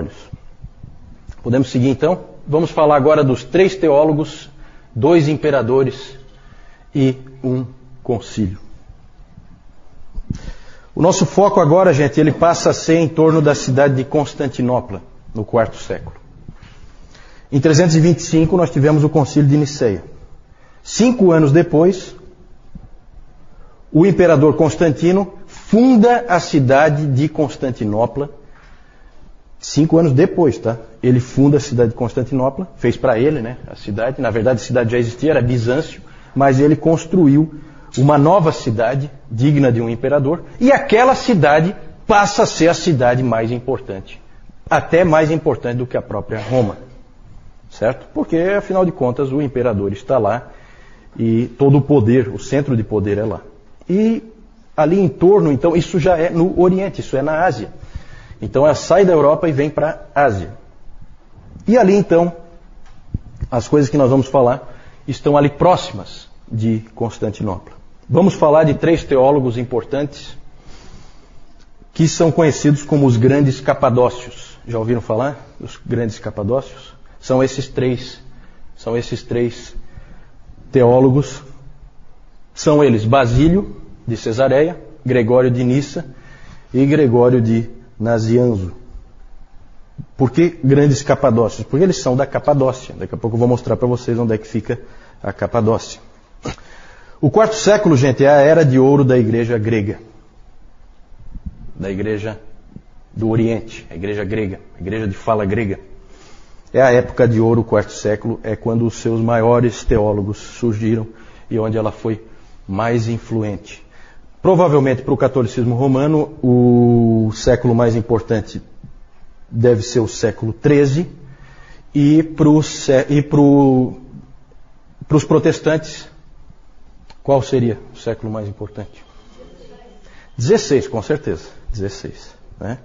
olhos. Podemos seguir então? Vamos falar agora dos 3 teólogos, 2 imperadores e um concílio. O nosso foco agora, gente, ele passa a ser em torno da cidade de Constantinopla, no 4º século. Em 325 nós tivemos o concílio de Niceia. 5 anos depois, o imperador Constantino funda a cidade de Constantinopla. 5 anos depois, tá? Ele funda a cidade de Constantinopla, fez para ele, né, a cidade. Na verdade, a cidade já existia, era Bizâncio, mas ele construiu uma nova cidade, digna de um imperador, e aquela cidade passa a ser a cidade mais importante, até mais importante do que a própria Roma, certo? Porque, afinal de contas, o imperador está lá e todo o poder, o centro de poder é lá. E ali em torno, então, isso já é no Oriente, isso é na Ásia. Então ela sai da Europa e vem para a Ásia. E ali então, as coisas que nós vamos falar estão ali próximas de Constantinopla. Vamos falar de 3 teólogos importantes que são conhecidos como os grandes capadócios. Já ouviram falar dos grandes capadócios? São esses três teólogos. São eles Basílio de Cesareia, Gregório de Nissa e Gregório de Nazianzo. Por que grandes capadócios? Porque eles são da Capadócia. Daqui a pouco eu vou mostrar para vocês onde é que fica a Capadócia. O 4º século, gente, é a era de ouro da igreja grega. Da igreja do Oriente, a igreja grega, a igreja de fala grega. É a época de ouro, o 4º século, é quando os seus maiores teólogos surgiram e onde ela foi mais influente. Provavelmente para o catolicismo romano, o século mais importante deve ser o século XIII, e para os protestantes, qual seria o século mais importante? 16, com certeza. 16. Né?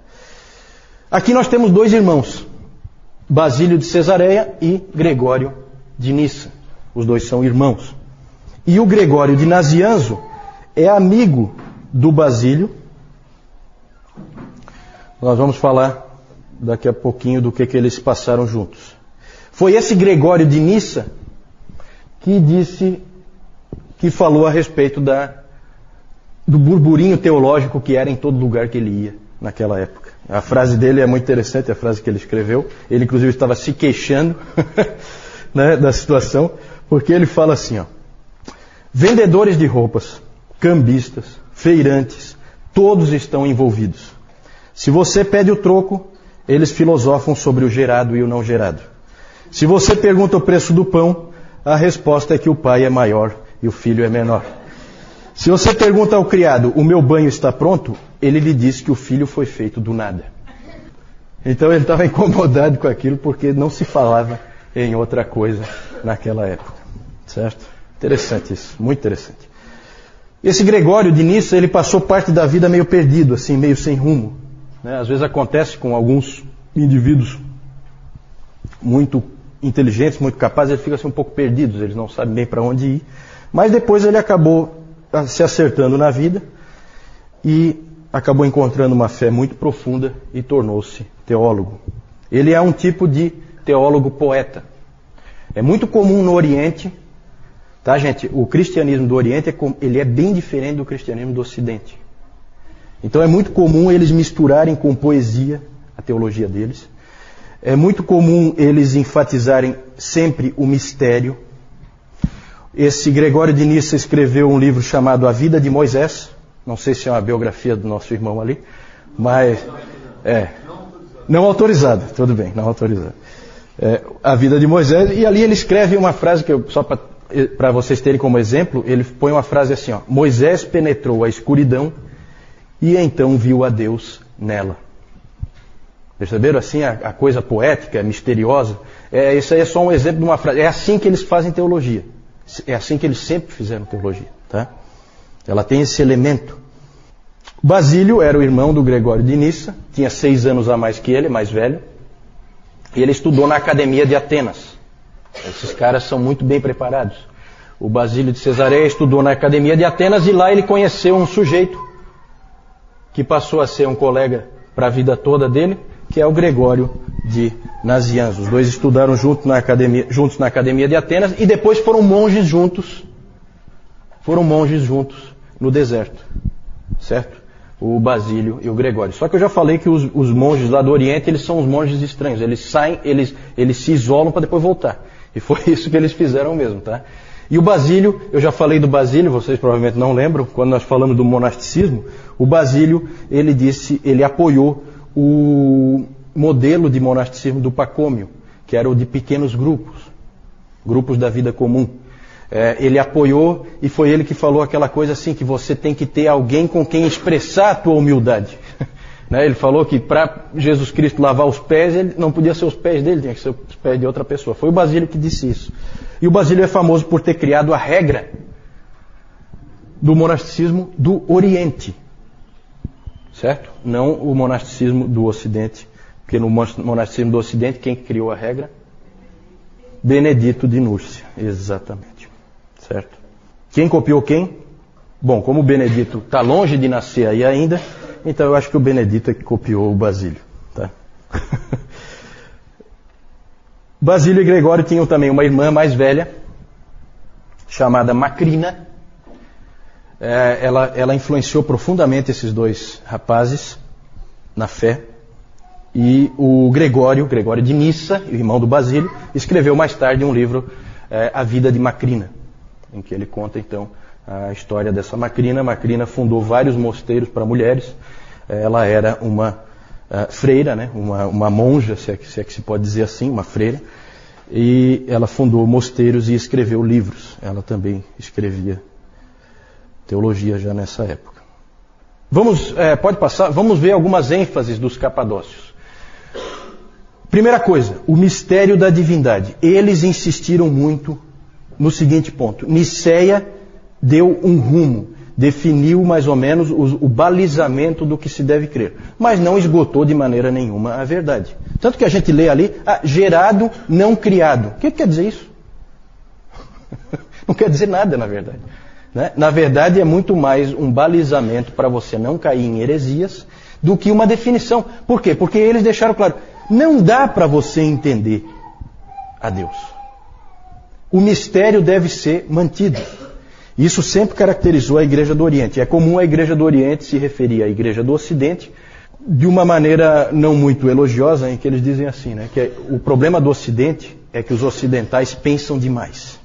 Aqui nós temos 2 irmãos, Basílio de Cesareia e Gregório de Nissa. Os 2 são irmãos. E o Gregório de Nazianzo é amigo do Basílio. Nós vamos falar daqui a pouquinho do que eles passaram juntos. Foi esse Gregório de Nissa que falou a respeito do burburinho teológico que era em todo lugar que ele ia naquela época. A frase dele é muito interessante, a frase que ele escreveu. Ele inclusive estava se queixando né, da situação, porque ele fala assim, ó: vendedores de roupas, cambistas, feirantes, todos estão envolvidos. Se você pede o troco, eles filosofam sobre o gerado e o não gerado. Se você pergunta o preço do pão, a resposta é que o pai é maior e o filho é menor. Se você pergunta ao criado, o meu banho está pronto? Ele lhe diz que o filho foi feito do nada. Então ele estava incomodado com aquilo porque não se falava em outra coisa naquela época. Certo? Interessante isso, muito interessante. Esse Gregório de Nissa, ele passou parte da vida meio perdido, assim, meio sem rumo. Né? Às vezes acontece com alguns indivíduos muito inteligentes, muito capazes, eles ficam assim, um pouco perdidos, eles não sabem bem para onde ir. Mas depois ele acabou se acertando na vida e acabou encontrando uma fé muito profunda e tornou-se teólogo. Ele é um tipo de teólogo poeta. É muito comum no Oriente, tá, gente? O cristianismo do Oriente ele é bem diferente do cristianismo do Ocidente. Então é muito comum eles misturarem com poesia a teologia deles. É muito comum eles enfatizarem sempre o mistério. Esse Gregório de Nissa escreveu um livro chamado A Vida de Moisés. Não sei se é uma biografia do nosso irmão ali, mas não autorizada, tudo bem, não autorizada. A Vida de Moisés, e ali ele escreve uma frase que só para vocês terem como exemplo, ele põe uma frase assim, ó: Moisés penetrou a escuridão e então viu a Deus nela. Perceberam assim a coisa poética, misteriosa? Isso aí é só um exemplo de uma frase. É assim que eles fazem teologia. É assim que eles sempre fizeram teologia. Tá? Ela tem esse elemento. Basílio era o irmão do Gregório de Nissa, tinha 6 anos a mais que ele, mais velho. E ele estudou na Academia de Atenas. Esses caras são muito bem preparados. O Basílio de Cesareia estudou na Academia de Atenas e lá ele conheceu um sujeito que passou a ser um colega para a vida toda dele, que é o Gregório de Nazianzo. Os dois estudaram juntos na academia de Atenas e depois foram monges juntos no deserto, certo? O Basílio e o Gregório. Só que eu já falei que os monges lá do Oriente, eles são os monges estranhos. Eles saem, eles se isolam para depois voltar. E foi isso que eles fizeram mesmo, tá? E o Basílio, eu já falei do Basílio, vocês provavelmente não lembram, quando nós falamos do monasticismo, o Basílio, ele apoiou o modelo de monasticismo do Pacômio, que era o de pequenos grupos da vida comum. Ele apoiou e foi ele que falou aquela coisa assim, que você tem que ter alguém com quem expressar a tua humildade. Ele falou que para Jesus Cristo lavar os pés, ele não podia ser os pés dele, tinha que ser os pés de outra pessoa. Foi o Basílio que disse isso. E o Basílio é famoso por ter criado a regra do monasticismo do Oriente. Certo? Não o monasticismo do Ocidente. Porque no monasticismo do Ocidente, quem criou a regra? Benedito de Núrcia. Exatamente. Certo? Quem copiou quem? Bom, como o Benedito está longe de nascer aí ainda, então eu acho que o Benedito é que copiou o Basílio. Tá? Basílio e Gregório tinham também uma irmã mais velha, chamada Macrina. Ela influenciou profundamente esses dois rapazes na fé. E o Gregório de Nissa, o irmão do Basílio, escreveu mais tarde um livro, A Vida de Macrina, em que ele conta então a história dessa Macrina. Macrina fundou vários mosteiros para mulheres. Ela era uma freira, né? uma monja, se é que se pode dizer assim, uma freira. E ela fundou mosteiros e escreveu livros. Ela também escrevia teologia já nessa época. Pode passar, vamos ver algumas ênfases dos capadócios. Primeira coisa, o mistério da divindade. Eles insistiram muito no seguinte ponto: Nicéia deu um rumo, definiu mais ou menos o balizamento do que se deve crer, mas não esgotou de maneira nenhuma a verdade. Tanto que a gente lê ali, gerado, não criado. O que quer dizer isso? Não quer dizer nada, na verdade. Né? Na verdade, é muito mais um balizamento para você não cair em heresias do que uma definição. Por quê? Porque eles deixaram claro, não dá para você entender a Deus. O mistério deve ser mantido. Isso sempre caracterizou a Igreja do Oriente. É comum a Igreja do Oriente se referir à Igreja do Ocidente de uma maneira não muito elogiosa, em que eles dizem assim, né, que o problema do Ocidente é que os ocidentais pensam demais.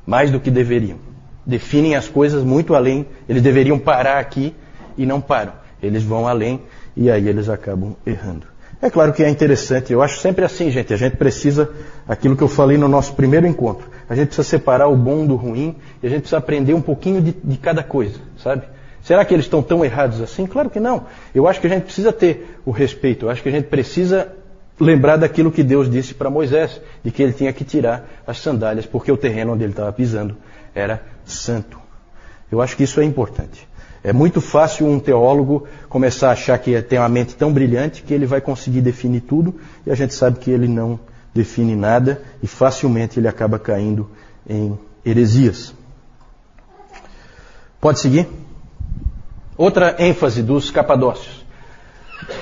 Mais do que deveriam. Definem as coisas muito além. Eles deveriam parar aqui e não param. Eles vão além e aí eles acabam errando. É claro que é interessante. Eu acho sempre assim, gente. A gente precisa, aquilo que eu falei no nosso primeiro encontro, a gente precisa separar o bom do ruim e a gente precisa aprender um pouquinho de cada coisa, sabe? Será que eles estão tão errados assim? Claro que não. Eu acho que a gente precisa ter o respeito. Eu acho que a gente precisa lembrar daquilo que Deus disse para Moisés, de que ele tinha que tirar as sandálias, porque o terreno onde ele estava pisando era santo. Eu acho que isso é importante. É muito fácil um teólogo começar a achar que tem uma mente tão brilhante que ele vai conseguir definir tudo, e a gente sabe que ele não define nada, e facilmente ele acaba caindo em heresias. Pode seguir? Outra ênfase dos capadócios.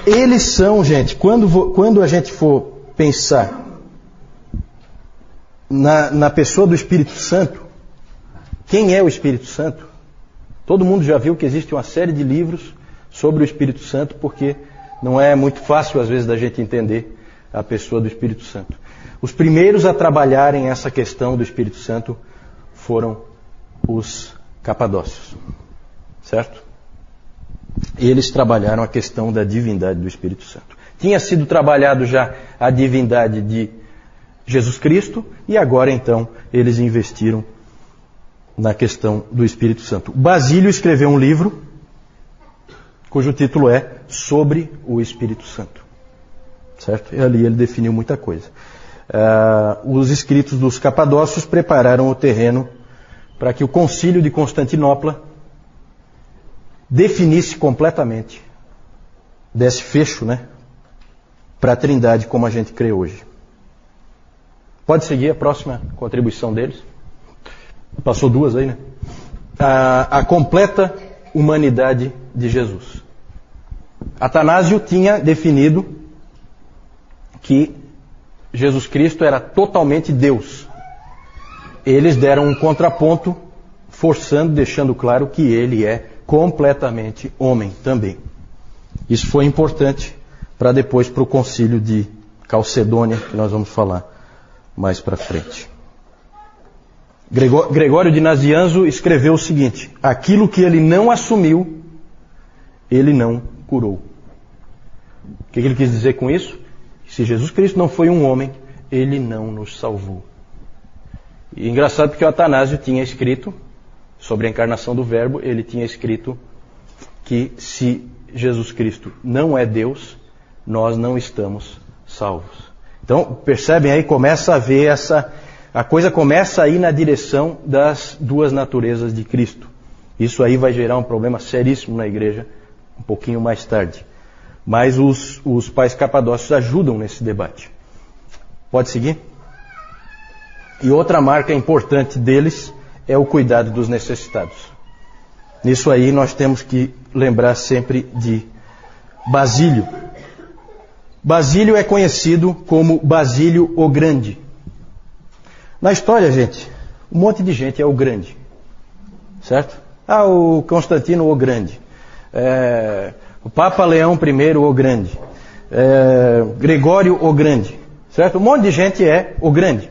Eles são, gente, quando a gente for pensar na pessoa do Espírito Santo, quem é o Espírito Santo? Todo mundo já viu que existe uma série de livros sobre o Espírito Santo, porque não é muito fácil às vezes da gente entender a pessoa do Espírito Santo. Os primeiros a trabalharem essa questão do Espírito Santo foram os capadócios, certo? Eles trabalharam a questão da divindade do Espírito Santo. Tinha sido trabalhado já a divindade de Jesus Cristo, e agora então eles investiram na questão do Espírito Santo. Basílio escreveu um livro cujo título é Sobre o Espírito Santo, certo? E ali ele definiu muita coisa. Os escritos dos capadócios prepararam o terreno para que o Concílio de Constantinopla definisse completamente, desse fecho, né, para a Trindade como a gente crê hoje. Pode seguir a próxima contribuição deles. Passou duas aí, né? A completa humanidade de Jesus. Atanásio tinha definido que Jesus Cristo era totalmente Deus. Eles deram um contraponto, forçando, deixando claro que ele é completamente homem também. Isso foi importante para depois para o concílio de Calcedônia, que nós vamos falar mais para frente. Gregório de Nazianzo escreveu o seguinte: aquilo que ele não assumiu, ele não curou. O que ele quis dizer com isso? Se Jesus Cristo não foi um homem, ele não nos salvou. E engraçado porque o Atanásio tinha escrito sobre a encarnação do Verbo, ele tinha escrito que se Jesus Cristo não é Deus, nós não estamos salvos. Então, percebem aí, começa a ver a coisa começa a ir na direção das duas naturezas de Cristo. Isso aí vai gerar um problema seríssimo na igreja um pouquinho mais tarde. Mas os pais capadócios ajudam nesse debate. Pode seguir? E outra marca importante deles é o cuidado dos necessitados. Nisso aí nós temos que lembrar sempre de Basílio. Basílio é conhecido como Basílio o Grande. Na história, gente, um monte de gente é o Grande. Certo? O Constantino o Grande. O Papa Leão I o Grande. Gregório o Grande. Certo? Um monte de gente é o Grande.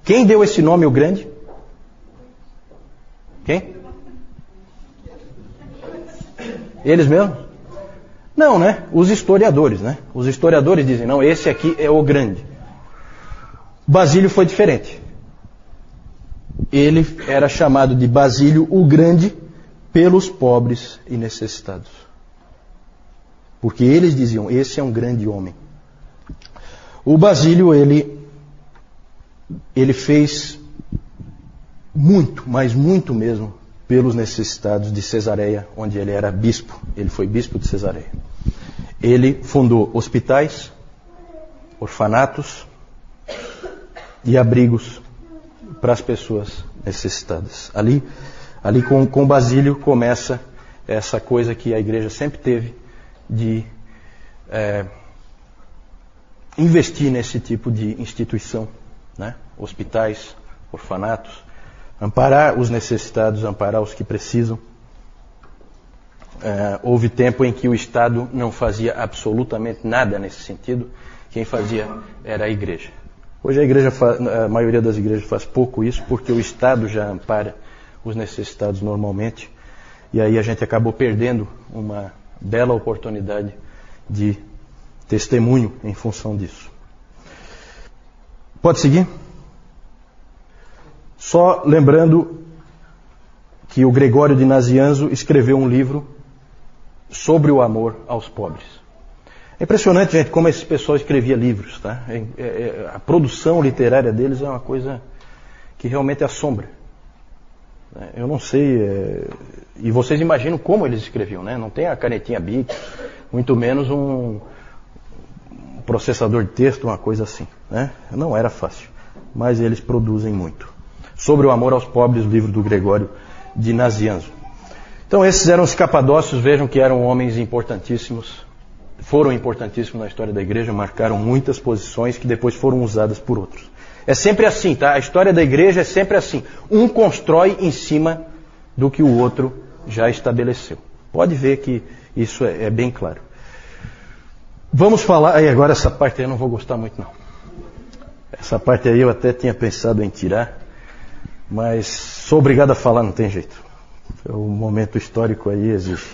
Quem deu esse nome, o Grande? Quem? Eles mesmos? Não, né? Os historiadores, né? Os historiadores dizem, não, esse aqui é o Grande. Basílio foi diferente. Ele era chamado de Basílio o Grande pelos pobres e necessitados. Porque eles diziam, esse é um grande homem. O Basílio, ele fez muito, mas muito mesmo, pelos necessitados de Cesareia, onde ele era bispo. Ele foi bispo de Cesareia. Ele fundou hospitais, orfanatos e abrigos para as pessoas necessitadas. Ali com Basílio começa essa coisa que a igreja sempre teve de investir nesse tipo de instituição, né? Hospitais, orfanatos, amparar os necessitados, amparar os que precisam. Houve tempo em que o Estado não fazia absolutamente nada nesse sentido. Quem fazia era a igreja. Hoje a maioria das igrejas faz pouco isso, porque o Estado já ampara os necessitados normalmente. E aí a gente acabou perdendo uma bela oportunidade de testemunho em função disso. Pode seguir? Só lembrando que o Gregório de Nazianzo escreveu um livro sobre o amor aos pobres. É impressionante, gente, como esse pessoal escrevia livros, tá? A produção literária deles é uma coisa que realmente assombra. Eu não sei, e vocês imaginam como eles escreviam, né? Não tem a canetinha Bic, muito menos um processador de texto, uma coisa assim, né? Não era fácil, mas eles produzem muito. Sobre o amor aos pobres, o livro do Gregório de Nazianzo. Então esses eram os capadócios, vejam que eram homens importantíssimos, foram importantíssimos na história da igreja, marcaram muitas posições que depois foram usadas por outros. É sempre assim, tá? A história da igreja é sempre assim. Um constrói em cima do que o outro já estabeleceu. Pode ver que isso é bem claro. Vamos falar, aí agora essa parte aí eu não vou gostar muito não. Essa parte aí eu até tinha pensado em tirar, mas sou obrigado a falar, não tem jeito. O momento histórico aí exige.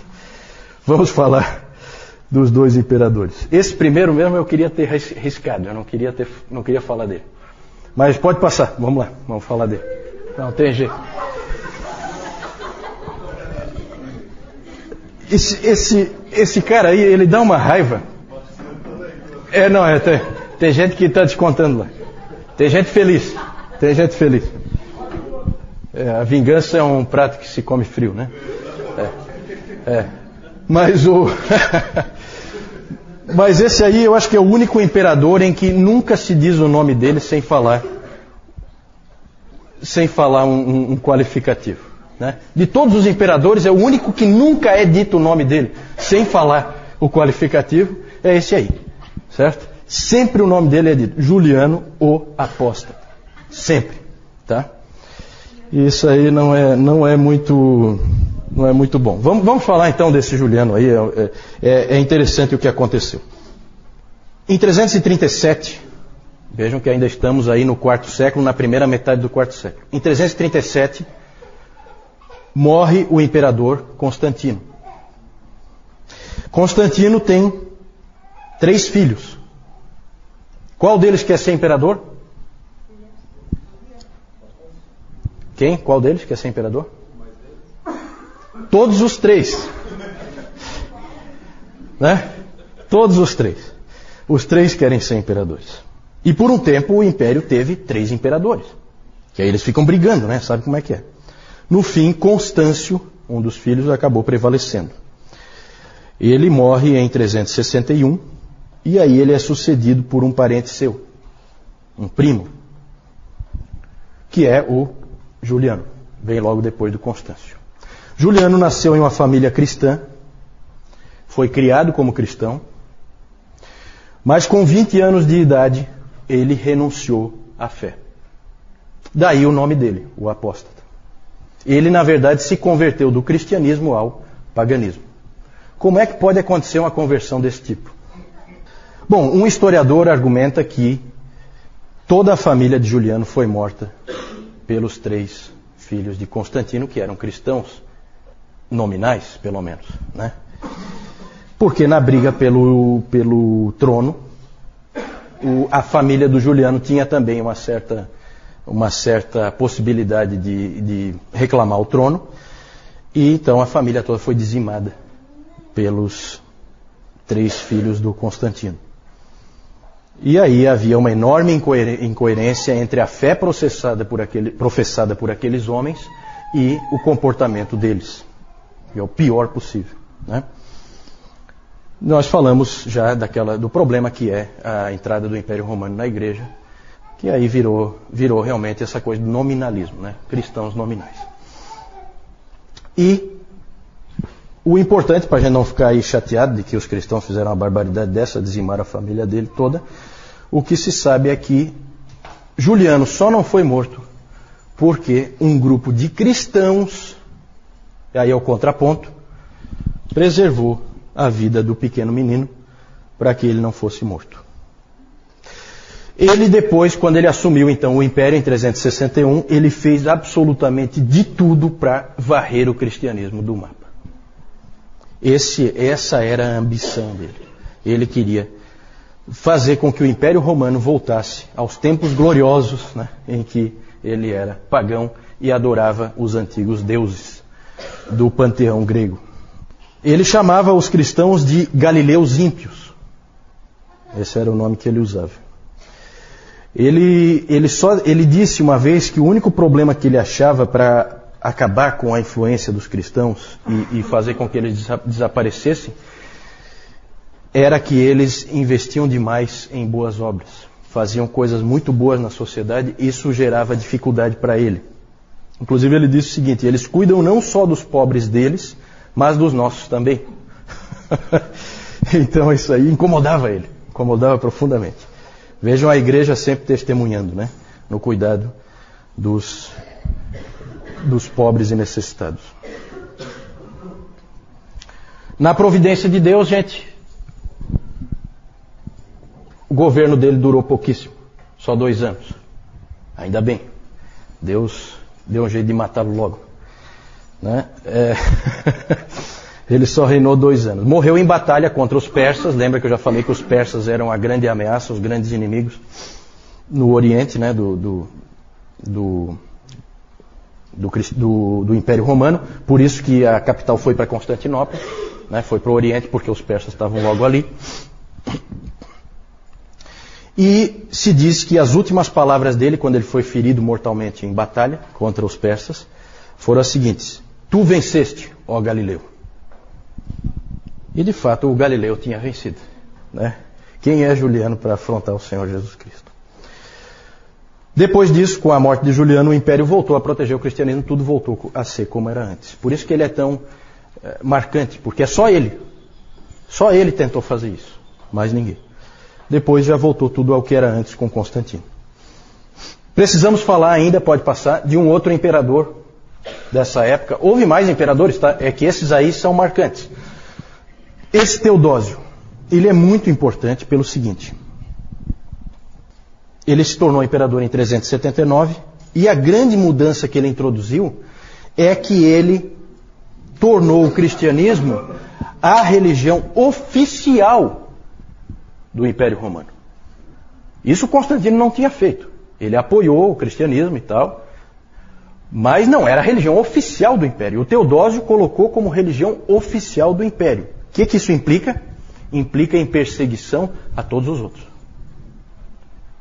Vamos falar dos dois imperadores. Esse primeiro mesmo eu queria ter riscado, eu não queria falar dele. Mas pode passar, vamos lá, vamos falar dele. Não tem jeito. Esse cara aí, ele dá uma raiva. Tem gente que está descontando lá. Tem gente feliz. A vingança é um prato que se come frio, né? Mas esse aí eu acho que é o único imperador em que nunca se diz o nome dele sem falar um qualificativo, né? De todos os imperadores é o único que nunca é dito o nome dele sem falar o qualificativo, é esse aí, certo? Sempre o nome dele é dito, Juliano o Apóstata. Sempre, tá? E isso aí não é muito bom. Vamos falar então desse Juliano aí, é interessante o que aconteceu. Em 337, vejam que ainda estamos aí no quarto século, na primeira metade do quarto século. Em 337, morre o imperador Constantino. Constantino tem 3 filhos. Qual deles quer ser imperador? Quem? Qual deles quer ser imperador? Todos os 3. Né? Todos os 3. Os 3 querem ser imperadores. E por um tempo o império teve 3 imperadores. Que aí eles ficam brigando, né? Sabe como é que é? No fim, Constâncio, um dos filhos, acabou prevalecendo. Ele morre em 361 e aí ele é sucedido por um parente seu, um primo, que é o Juliano. Vem logo depois do Constâncio. Juliano nasceu em uma família cristã, foi criado como cristão, mas com 20 anos de idade ele renunciou à fé. Daí o nome dele, o apóstata. Ele, na verdade, se converteu do cristianismo ao paganismo. Como é que pode acontecer uma conversão desse tipo? Bom, um historiador argumenta que toda a família de Juliano foi morta pelos 3 filhos de Constantino, que eram cristãos, nominais, pelo menos, né? Porque na briga pelo trono, a família do Juliano tinha também uma certa possibilidade de reclamar o trono, e então a família toda foi dizimada pelos 3 filhos do Constantino. E aí havia uma enorme incoerência entre a fé professada por aqueles homens e o comportamento deles. E é o pior possível, né? Nós falamos já do problema que é a entrada do Império Romano na Igreja, que aí virou realmente essa coisa do nominalismo, né? Cristãos nominais. E o importante, para a gente não ficar aí chateado de que os cristãos fizeram uma barbaridade dessa, dizimaram a família dele toda, o que se sabe é que Juliano só não foi morto porque um grupo de cristãos, e aí é o contraponto, preservou a vida do pequeno menino para que ele não fosse morto. Ele depois, quando ele assumiu então o Império em 361, ele fez absolutamente de tudo para varrer o cristianismo do mapa. Essa era a ambição dele. Ele queria fazer com que o Império Romano voltasse aos tempos gloriosos, né, em que ele era pagão e adorava os antigos deuses do panteão grego. Ele chamava os cristãos de galileus ímpios. Esse era o nome que ele usava. Ele disse uma vez que o único problema que ele achava para acabar com a influência dos cristãos e fazer com que eles desaparecessem era que eles investiam demais em boas obras. Faziam coisas muito boas na sociedade e isso gerava dificuldade para ele. Inclusive ele disse o seguinte: eles cuidam não só dos pobres deles, mas dos nossos também. Então isso aí incomodava ele, incomodava profundamente. Vejam a igreja sempre testemunhando, né, no cuidado dos pobres e necessitados. Na providência de Deus, gente, o governo dele durou pouquíssimo, só 2 anos. Ainda bem, Deus deu um jeito de matá-lo logo, né? Ele só reinou 2 anos. Morreu em batalha contra os persas. Lembra que eu já falei que os persas eram a grande ameaça, os grandes inimigos no Oriente, né, do Império Romano. Por isso que a capital foi para Constantinopla, né, foi para o Oriente, porque os persas estavam logo ali. E se diz que as últimas palavras dele, quando ele foi ferido mortalmente em batalha contra os persas, foram as seguintes: tu venceste, ó Galileu. E de fato o Galileu tinha vencido, né? Quem é Juliano para afrontar o Senhor Jesus Cristo? Depois disso, com a morte de Juliano, o Império voltou a proteger o cristianismo, tudo voltou a ser como era antes. Por isso que ele é tão marcante, porque é só ele tentou fazer isso, mais ninguém. Depois já voltou tudo ao que era antes com Constantino. Precisamos falar ainda, pode passar, de um outro imperador dessa época. Houve mais imperadores, tá? É que esses aí são marcantes. Esse Teodósio, ele é muito importante pelo seguinte. Ele se tornou imperador em 379 e a grande mudança que ele introduziu é que ele tornou o cristianismo a religião oficial do Império Romano. Isso Constantino não tinha feito. Ele apoiou o cristianismo e tal, mas não era a religião oficial do Império. O Teodósio colocou como religião oficial do Império. O que isso implica? Implica em perseguição a todos os outros.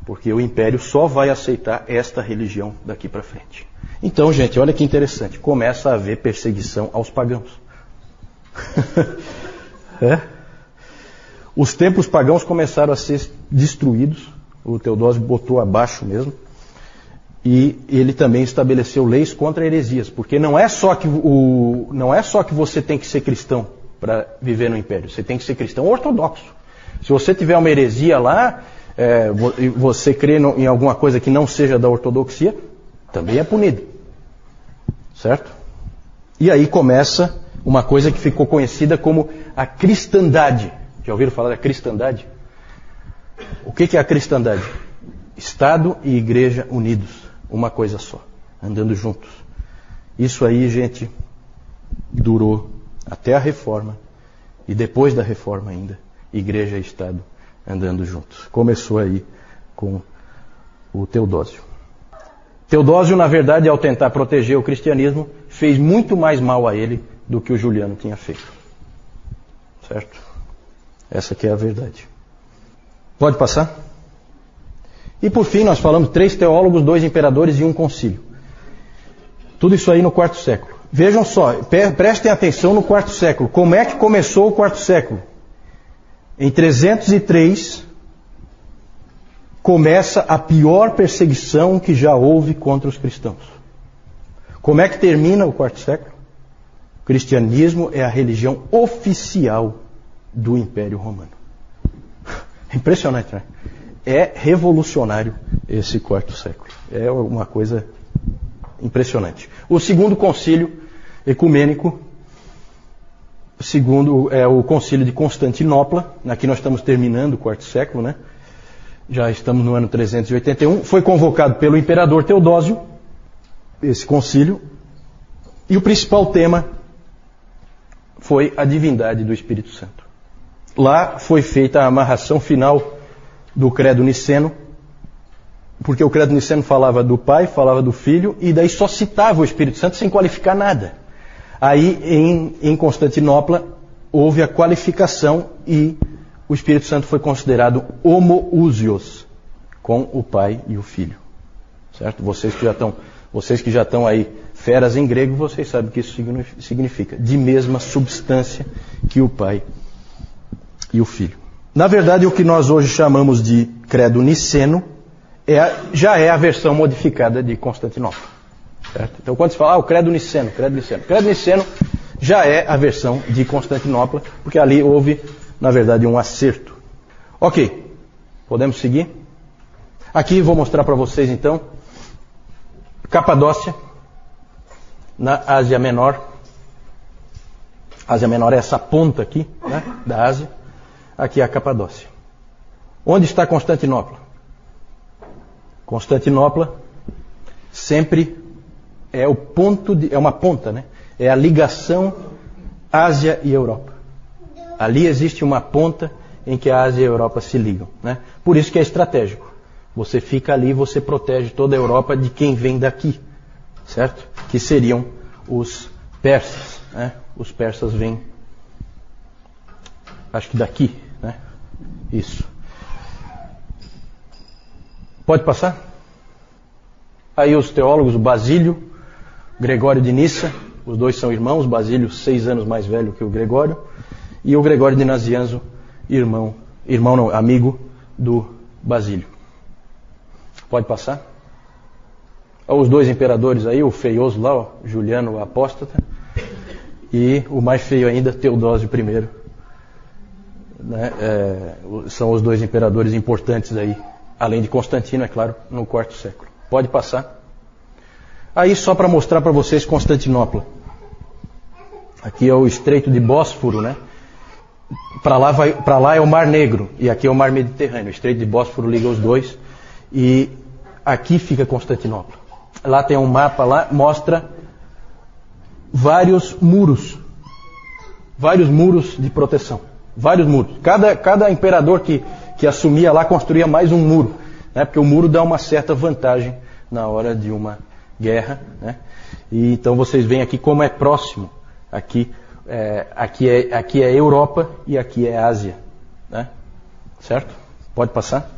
Porque o Império só vai aceitar esta religião daqui para frente. Então, gente, olha que interessante. Começa a haver perseguição aos pagãos. Os templos pagãos começaram a ser destruídos. O Teodósio botou abaixo mesmo. E ele também estabeleceu leis contra heresias. Porque não é só que você tem que ser cristão para viver no Império. Você tem que ser cristão ortodoxo. Se você tiver uma heresia lá, você crê em alguma coisa que não seja da ortodoxia, também é punido. Certo? E aí começa uma coisa que ficou conhecida como a cristandade. Já ouviram falar da cristandade? O que é a cristandade? Estado e igreja unidos, uma coisa só, andando juntos. Isso aí, gente, durou até a Reforma e depois da Reforma ainda, igreja e Estado andando juntos. Começou aí com o Teodósio. Teodósio, na verdade, ao tentar proteger o cristianismo, fez muito mais mal a ele do que o Juliano tinha feito. Certo? Essa que é a verdade. Pode passar? E por fim, nós falamos 3 teólogos, 2 imperadores e 1 concílio. Tudo isso aí no 4º século. Vejam só, prestem atenção no 4º século. Como é que começou o 4º século? Em 303, começa a pior perseguição que já houve contra os cristãos. Como é que termina o 4º século? O cristianismo é a religião oficial do Império Romano. Impressionante, né? É revolucionário esse 4º século. É uma coisa impressionante. O 2º concílio ecumênico, segundo é o concílio de Constantinopla. Aqui nós estamos terminando o 4º século, né? Já estamos no ano 381. Foi convocado pelo imperador Teodósio, esse concílio, e o principal tema foi a divindade do Espírito Santo. Lá foi feita a amarração final do credo niceno, porque o credo niceno falava do Pai, falava do Filho, e daí só citava o Espírito Santo sem qualificar nada. Aí em Constantinopla houve a qualificação e o Espírito Santo foi considerado homoousios, com o Pai e o Filho. Certo? Vocês que já estão aí feras em grego, vocês sabem o que isso significa. De mesma substância que o Pai e o Filho. Na verdade, o que nós hoje chamamos de credo niceno já é a versão modificada de Constantinopla. Certo? Então, quando se fala, o credo niceno já é a versão de Constantinopla, porque ali houve, na verdade, um acerto. Ok, podemos seguir? Aqui vou mostrar para vocês, então, Capadócia, na Ásia Menor. Ásia Menor é essa ponta aqui, né, da Ásia. Aqui é a Capadócia. Onde está Constantinopla? Constantinopla sempre é o ponto é uma ponta, né? É a ligação Ásia e Europa. Ali existe uma ponta em que a Ásia e a Europa se ligam, né? Por isso que é estratégico. Você fica ali, você protege toda a Europa de quem vem daqui, certo? Que seriam os persas, né? Os persas vêm, acho que daqui, né? Isso. Pode passar? Aí os teólogos, o Basílio, Gregório de Nissa, os dois são irmãos, Basílio 6 anos mais velho que o Gregório, e o Gregório de Nazianzo, amigo do Basílio. Pode passar? Os 2 imperadores aí, o feioso lá, Juliano o apóstata, e o mais feio ainda, Teodósio I, né, são os dois imperadores importantes aí, além de Constantino, é claro, no quarto século. Pode passar. Aí só para mostrar para vocês Constantinopla. Aqui é o Estreito de Bósforo, né? Para lá é o Mar Negro e aqui é o Mar Mediterrâneo. O Estreito de Bósforo liga os dois e aqui fica Constantinopla. Lá tem um mapa, lá mostra vários muros de proteção, vários muros. Cada imperador que assumia lá construía mais um muro, né? Porque o muro dá uma certa vantagem na hora de uma guerra, né? E então vocês veem aqui como é próximo. Aqui é Europa e aqui é Ásia, né? Certo? Pode passar?